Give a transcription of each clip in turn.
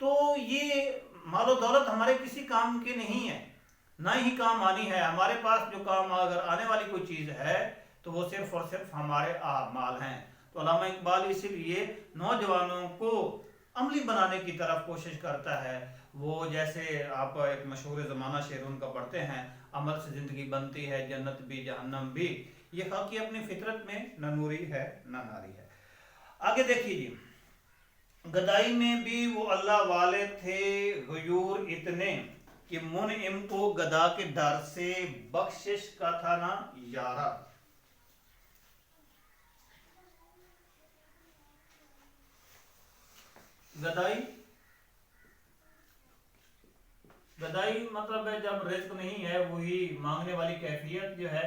تو یہ مال و دولت ہمارے کسی کام کے نہیں ہے، نہ ہی کام آنی ہے. ہمارے پاس جو کام اگر آنے والی کوئی چیز ہے تو وہ صرف اور صرف ہمارے اعمال ہیں. تو علامہ اقبال اسی لیے نوجوانوں کو عملی بنانے کی طرف کوشش کرتا ہے. وہ جیسے آپ ایک مشہور زمانہ شعر ان کا پڑھتے ہیں، عمل سے زندگی بنتی ہے جنت بھی جہنم بھی، یہ خاکی اپنی فطرت میں نہ نوری ہے نہ ناری ہے. آگے دیکھیے جی، گدائی میں بھی وہ اللہ والے تھے غیور اتنے کہ منعم کو گدا کے ڈر سے بخشش کا تھا نا یارا. گدائی مطلب ہے جب رزق نہیں ہے، وہی مانگنے والی کیفیت جو ہے.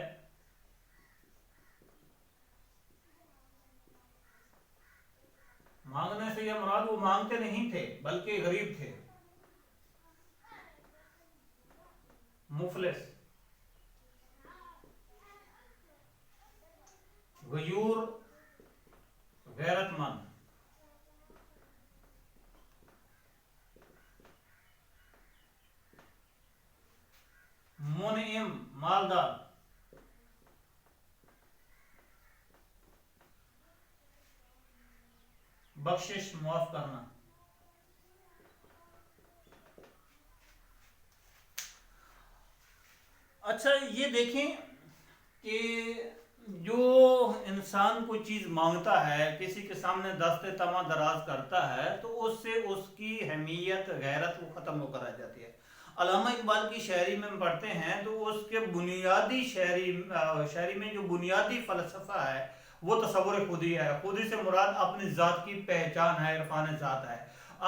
مانگنے سے یہ مراد وہ مانگتے نہیں تھے بلکہ غریب تھے، مفلس. غیور غیرت مند، منعم مالدار، بخشش معاف کرنا. اچھا یہ دیکھیں کہ جو انسان کوئی چیز مانگتا ہے، کسی کے سامنے دست طمع دراز کرتا ہے، تو اس سے اس کی اہمیت غیرت وہ ختم ہو کر آ جاتی ہے. علامہ اقبال کی شاعری میں ہم پڑھتے ہیں تو اس کے بنیادی شاعری میں جو بنیادی فلسفہ ہے وہ تصور خودی ہے. خودی سے مراد اپنی ذات کی پہچان ہے، عرفان ذات ہے.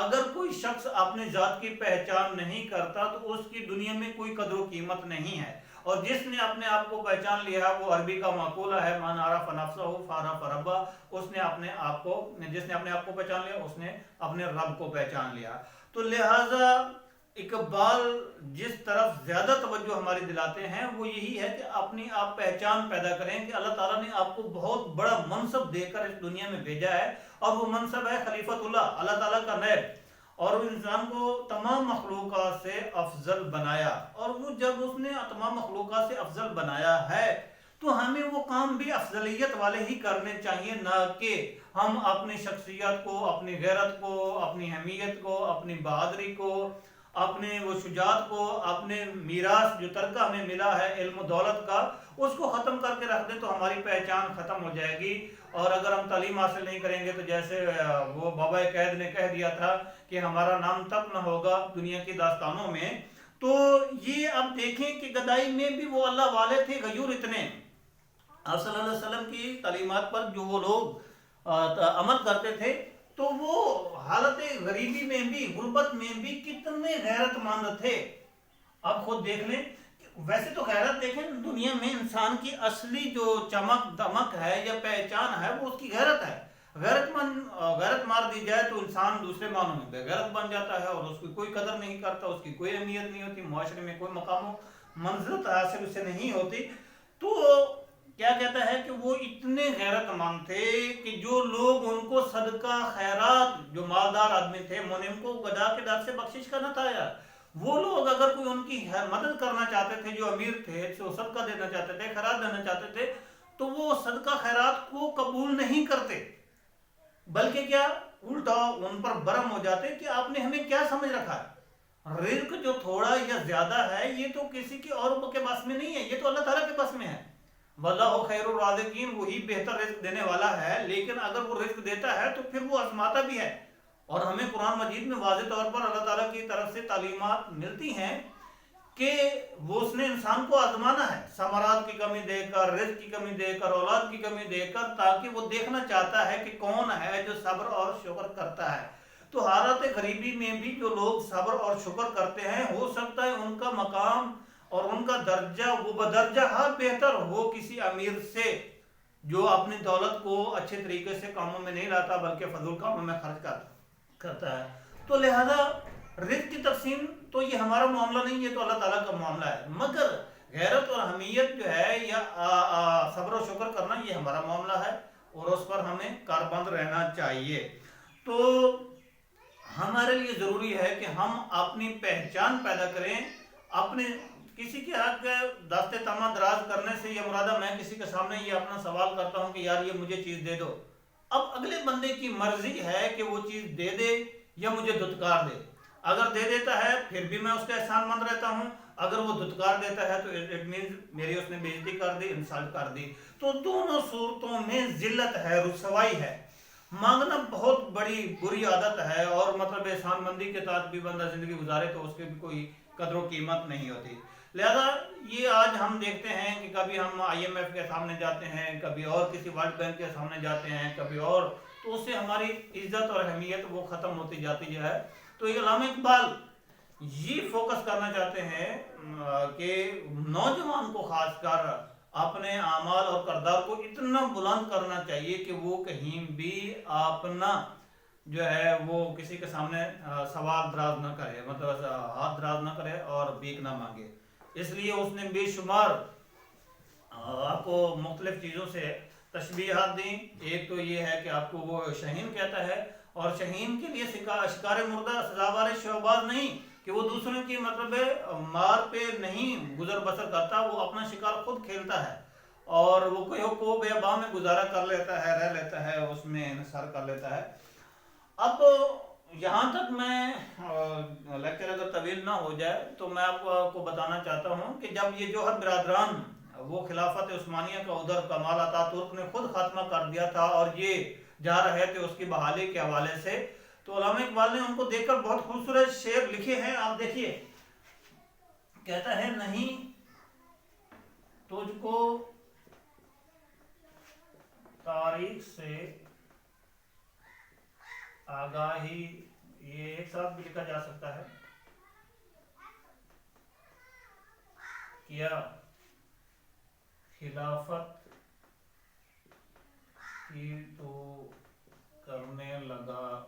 اگر کوئی شخص اپنی ذات کی پہچان نہیں کرتا تو اس کی دنیا میں کوئی قدر و قیمت نہیں ہے. اور جس نے اپنے آپ کو پہچان لیا، وہ عربی کا مقولہ ہے من عرف نفسہ فعرف ربہ، اس نے اپنے آپ کو، جس نے اپنے آپ کو پہچان لیا اس نے اپنے رب کو پہچان لیا. تو لہٰذا اقبال جس طرف زیادہ توجہ ہماری دلاتے ہیں وہ یہی ہے کہ اپنی آپ پہچان پیدا کریں کہ اللہ تعالیٰ نے آپ کو بہت بڑا منصب دے کر اس دنیا میں بھیجا ہے، اور وہ منصب ہے خلیفۃ اللہ تعالیٰ کا نیب. اور وہ انسان کو تمام مخلوقات سے افضل بنایا، اور وہ جب اس نے تمام مخلوقات سے افضل بنایا ہے تو ہمیں وہ کام بھی افضلیت والے ہی کرنے چاہیے، نہ کہ ہم اپنی شخصیت کو، اپنی غیرت کو، اپنی اہمیت کو، اپنی بہادری کو، اپنے وہ شجاعت کو، اپنے میراث جو ترکہ ہمیں ملا ہے علم و دولت کا، اس کو ختم کر کے رکھ دیں تو ہماری پہچان ختم ہو جائے گی. اور اگر ہم تعلیم حاصل نہیں کریں گے تو جیسے وہ بابا قید نے کہہ دیا تھا کہ ہمارا نام تک نہ ہوگا دنیا کی داستانوں میں. تو یہ اب دیکھیں کہ گدائی میں بھی وہ اللہ والے تھے غیور اتنے. آپ صلی اللہ علیہ وسلم کی تعلیمات پر جو وہ لوگ عمل کرتے تھے تو وہ حالت غریبی میں بھی، غربت میں بھی کتنے غیرت مند تھے. اب خود دیکھ لیں. ویسے تو غیرت دیکھیں دنیا میں انسان کی اصلی جو چمک دمک ہے یا پہچان ہے وہ اس کی غیرت ہے. غیرت مار دی جائے تو انسان دوسرے معنوں میں بے غیرت بن جاتا ہے اور اس کی کوئی قدر نہیں کرتا، اس کی کوئی اہمیت نہیں ہوتی، معاشرے میں کوئی مقام و منزلت حاصل اسے نہیں ہوتی. تو کیا کہتا ہے کہ وہ اتنے غیرت مند تھے کہ جو لوگ ان کو صدقہ خیرات، جو مالدار آدمی تھے، منعم کو گدا کے ڈر سے بخشش کرنا تھا یار، وہ لوگ اگر کوئی ان کی مدد کرنا چاہتے تھے، جو امیر تھے، جو صدقہ دینا چاہتے تھے، خیرات دینا چاہتے تھے، تو وہ صدقہ خیرات کو قبول نہیں کرتے، بلکہ کیا الٹا ان پر برہم ہو جاتے کہ آپ نے ہمیں کیا سمجھ رکھا ہے. رزق جو تھوڑا یا زیادہ ہے یہ تو کسی کے اور کے بس میں نہیں ہے، یہ تو اللہ تعالیٰ کے بس میں ہے. واللہ خیر الرازقین، وہی بہتر رزق دینے والا ہے. لیکن اگر وہ رزق دیتا ہے تو پھر وہ آزماتا بھی ہے. اور ہمیں قرآن مجید میں واضح طور پر اللہ تعالیٰ کی طرف سے تعلیمات ملتی ہیں کہ وہ اس نے انسان کو آزمانا ہے، ثمرات کی کمی دے کر، رزق کی کمی دے کر، اولاد کی کمی دے کر، تاکہ وہ دیکھنا چاہتا ہے کہ کون ہے جو صبر اور شکر کرتا ہے. تو حالت غریبی میں بھی جو لوگ صبر اور شکر کرتے ہیں، ہو سکتا ہے ان کا مقام اور ان کا درجہ وہ بدرجہ بہتر ہو کسی امیر سے جو اپنی دولت کو اچھے طریقے سے کاموں میں نہیں لاتا بلکہ فضول کاموں میں خرچ کرتا ہے. تو لہذا رزق کی تقسیم تو یہ ہمارا معاملہ نہیں، یہ تو اللہ تعالیٰ کا معاملہ ہے. مگر غیرت اور حمیت جو ہے یا صبر و شکر کرنا یہ ہمارا معاملہ ہے اور اس پر ہمیں کاربند رہنا چاہیے. تو ہمارے لیے ضروری ہے کہ ہم اپنی پہچان پیدا کریں. اپنے کسی کے حق دست تمہ دراز کرنے سے یہ مرادہ میں کسی کے سامنے یہ اپنا سوال کرتا ہوں کہ یار یہ مجھے چیز دے دو، اب اگلے بندے کی مرضی ہے کہ وہ چیز دے دے یا مجھے دھتکار دے. اگر دے دیتا ہے پھر بھی میں اس کا احسان مند رہتا ہوں، اگر وہ دھتکار دیتا ہے تو اٹ مینز میری اس نے بےعزتی کر دی، انسلٹ کر دی. تو دونوں صورتوں میں ذلت ہے، رسوائی ہے. مانگنا بہت بڑی بری عادت ہے، اور مطلب احسان مندی کے ساتھ بھی بندہ زندگی گزارے تو اس کی بھی کوئی قدر و قیمت نہیں ہوتی. لہذا یہ آج ہم دیکھتے ہیں کہ کبھی ہم IMF کے سامنے جاتے ہیں، کبھی اور کسی ورلڈ بینک کے سامنے جاتے ہیں، کبھی اور، تو اس سے ہماری عزت اور اہمیت وہ ختم ہوتی جاتی ہے. تو علامہ اقبال یہ فوکس کرنا چاہتے ہیں کہ نوجوان کو خاص کر اپنے اعمال اور کردار کو اتنا بلند کرنا چاہیے کہ وہ کہیں بھی اپنا جو ہے وہ کسی کے سامنے سوال دراز نہ کرے، مطلب ہاتھ دراز نہ کرے اور بھیک نہ مانگے. اس لیے اس نے بے شمار آپ کو مختلف چیزوں سے تشبیہات دیں. ایک تو یہ ہے کہ آپ کو وہ شہین کہتا ہے، اور شہین کے لیے شکار مردہ سزاوار شہباز نہیں کہ وہ دوسروں کی مطلب مار پہ نہیں گزر بسر کرتا، وہ اپنا شکار خود کھیلتا ہے اور وہ کوئی بیاباں میں گزارا کر لیتا ہے، رہ لیتا ہے، اس میں انحصار کر لیتا ہے. اب یہاں تک میں لیکچر اگر طویل نہ ہو جائے تو میں آپ کو بتانا چاہتا ہوں کہ جب یہ جوہر برادران وہ خلافت عثمانیہ کا ادھر کمال اتاتورک نے خود خاتمہ کر دیا تھا اور یہ جا رہے تھے اس کی بحالی کے حوالے سے، تو علامہ اقبال نے ان کو دیکھ کر بہت خوبصورت شعر لکھے ہیں. آپ دیکھیے، کہتا ہے نہیں تجھ کو تاریخ سے آگاہی، یہ ایک ساتھ بھی لکھا جا سکتا ہے، کیا خلافت کی تو کرنے لگا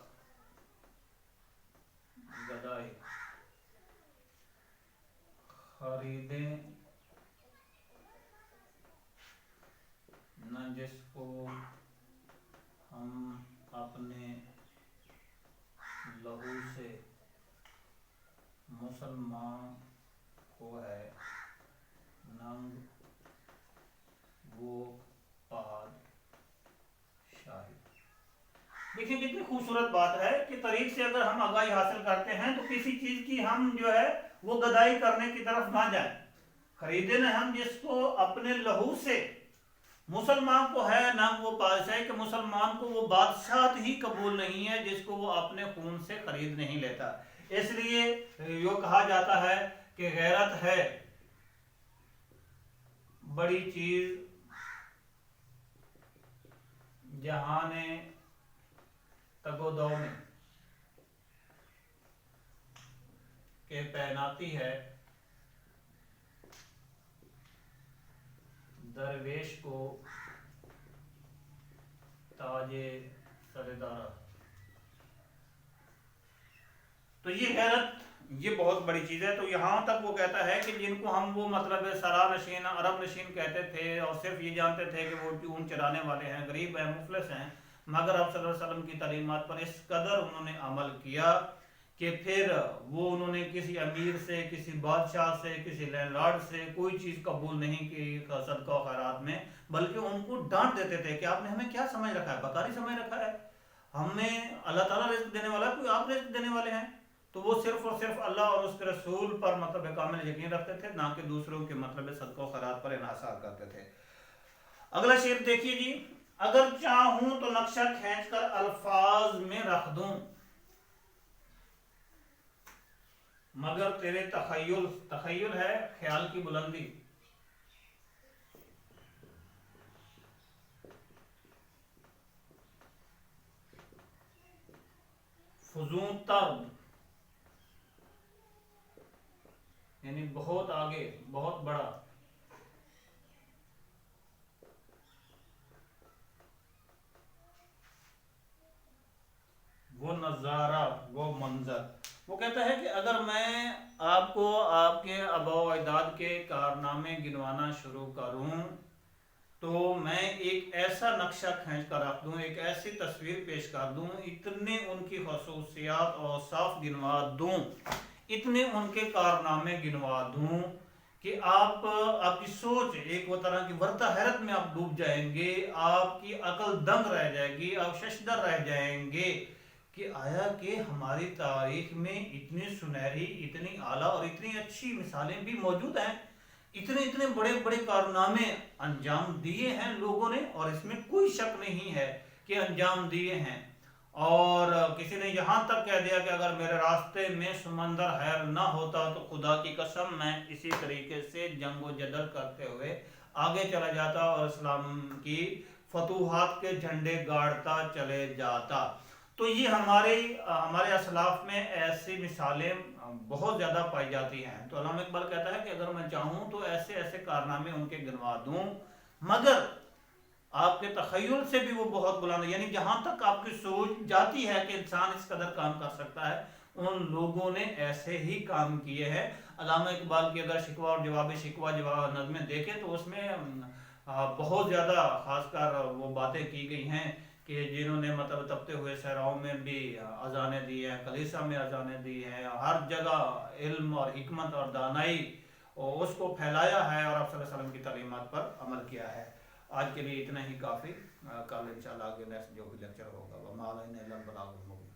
گدائی، خریدیں نہ جس کو ہم اپنے لہو سے، مسلمان کو ہے ننگ وہ پاد شاہی. دیکھیں کتنی خوبصورت بات ہے کہ طریق سے اگر ہم آگاہی حاصل کرتے ہیں تو کسی چیز کی ہم جو ہے وہ گدائی کرنے کی طرف نہ جائیں. خریدے نہ ہم جس کو اپنے لہو سے، مسلمان کو ہے نہ وہ بادشاہ، کہ مسلمان کو وہ بادشاہت ہی قبول نہیں ہے جس کو وہ اپنے خون سے خرید نہیں لیتا. اس لیے یہ کہا جاتا ہے کہ غیرت ہے بڑی چیز جہان تگ و دو میں، کہ پہناتی ہے درویش کو تاج سردارہ. تو یہ غیرت یہ بہت بڑی چیز ہے. تو یہاں تک وہ کہتا ہے کہ جن کو ہم وہ مطلب سرا نشین، عرب نشین کہتے تھے اور صرف یہ جانتے تھے کہ وہ اونٹ چرانے والے ہیں، غریب ہیں، مفلس ہیں، مگر آپ صلی اللہ علیہ وسلم کی تعلیمات پر اس قدر انہوں نے عمل کیا کہ پھر وہ انہوں نے کسی امیر سے، کسی بادشاہ سے، کسی لینڈ لارڈ سے کوئی چیز قبول نہیں کی صدقہ و خیرات میں، بلکہ ان کو ڈانٹ دیتے تھے کہ آپ نے ہمیں کیا سمجھ رکھا ہے، بکاری سمجھ رکھا ہے، ہمیں اللہ تعالیٰ رزق دینے والا ہے، کوئی آپ رزق دینے والے ہیں. تو وہ صرف اور صرف اللہ اور اس کے رسول پر مطلب کامل یقین رکھتے تھے، نہ کہ دوسروں کے مطلب صدقہ و خیرات پر انحصار کرتے تھے. اگلا شعر دیکھیے جی، اگر چاہوں تو نقشہ کھینچ کر الفاظ میں رکھ دوں، مگر تیرے تخیل ہے خیال کی بلندی، فزوں تر یعنی بہت آگے، بہت بڑا، وہ نظارہ، وہ منظر. وہ کہتا ہے کہ اگر میں آپ کو آپ کے آباء و اجداد کے کارنامے گنوانا شروع کروں تو میں ایک ایسا نقشہ کھینچ کر رکھ دوں، ایک ایسی تصویر پیش کر دوں، اتنے ان کی خصوصیات اور صاف گنوا دوں، اتنے ان کے کارنامے گنوا دوں کہ آپ کی سوچ ایک وہ طرح کی ورطہ حیرت میں آپ ڈوب جائیں گے، آپ کی عقل دنگ رہ جائے گی، آپ ششدر رہ جائیں گے کہ آیا کہ ہماری تاریخ میں اتنی سنہری، اتنی اعلیٰ اور اتنی اچھی مثالیں بھی موجود ہیں، اتنے اتنے بڑے بڑے کارنامے انجام دیے ہیں لوگوں نے، اور اس میں کوئی شک نہیں ہے کہ انجام دیے ہیں۔ اور کسی نے یہاں تک کہہ دیا کہ اگر میرے راستے میں سمندر حیل نہ ہوتا تو خدا کی قسم میں اسی طریقے سے جنگ و جدل کرتے ہوئے آگے چلا جاتا اور اسلام کی فتوحات کے جھنڈے گاڑتا چلے جاتا۔ تو یہ ہمارے اسلاف میں ایسی مثالیں بہت زیادہ پائی جاتی ہیں۔ تو علامہ اقبال کہتا ہے کہ اگر میں چاہوں تو ایسے ایسے کارنامے ان کے گنوا دوں، مگر آپ کے تخیل سے بھی وہ بہت بلند ہے، یعنی جہاں تک آپ کی سوچ جاتی ہے کہ انسان اس قدر کام کر سکتا ہے، ان لوگوں نے ایسے ہی کام کیے ہیں۔ علامہ اقبال کی اگر شکوہ اور جواب شکوہ جواب نظمیں دیکھیں تو اس میں بہت زیادہ خاص کر وہ باتیں کی گئی ہیں کہ جنہوں نے مطلب تپتے ہوئے صحراؤں میں بھی اذانیں دی ہیں، کلیسا میں اذانیں دی ہیں، ہر جگہ علم اور حکمت اور دانائی اس کو پھیلایا ہے اور آپ صلی اللہ علیہ وسلم کی تعلیمات پر عمل کیا ہے۔ آج کے لیے اتنا ہی کافی، کل انشاءاللہ آگے نیکسٹ جو بھی لیکچر ہوگا، وما علینا الا البلاغ المبین۔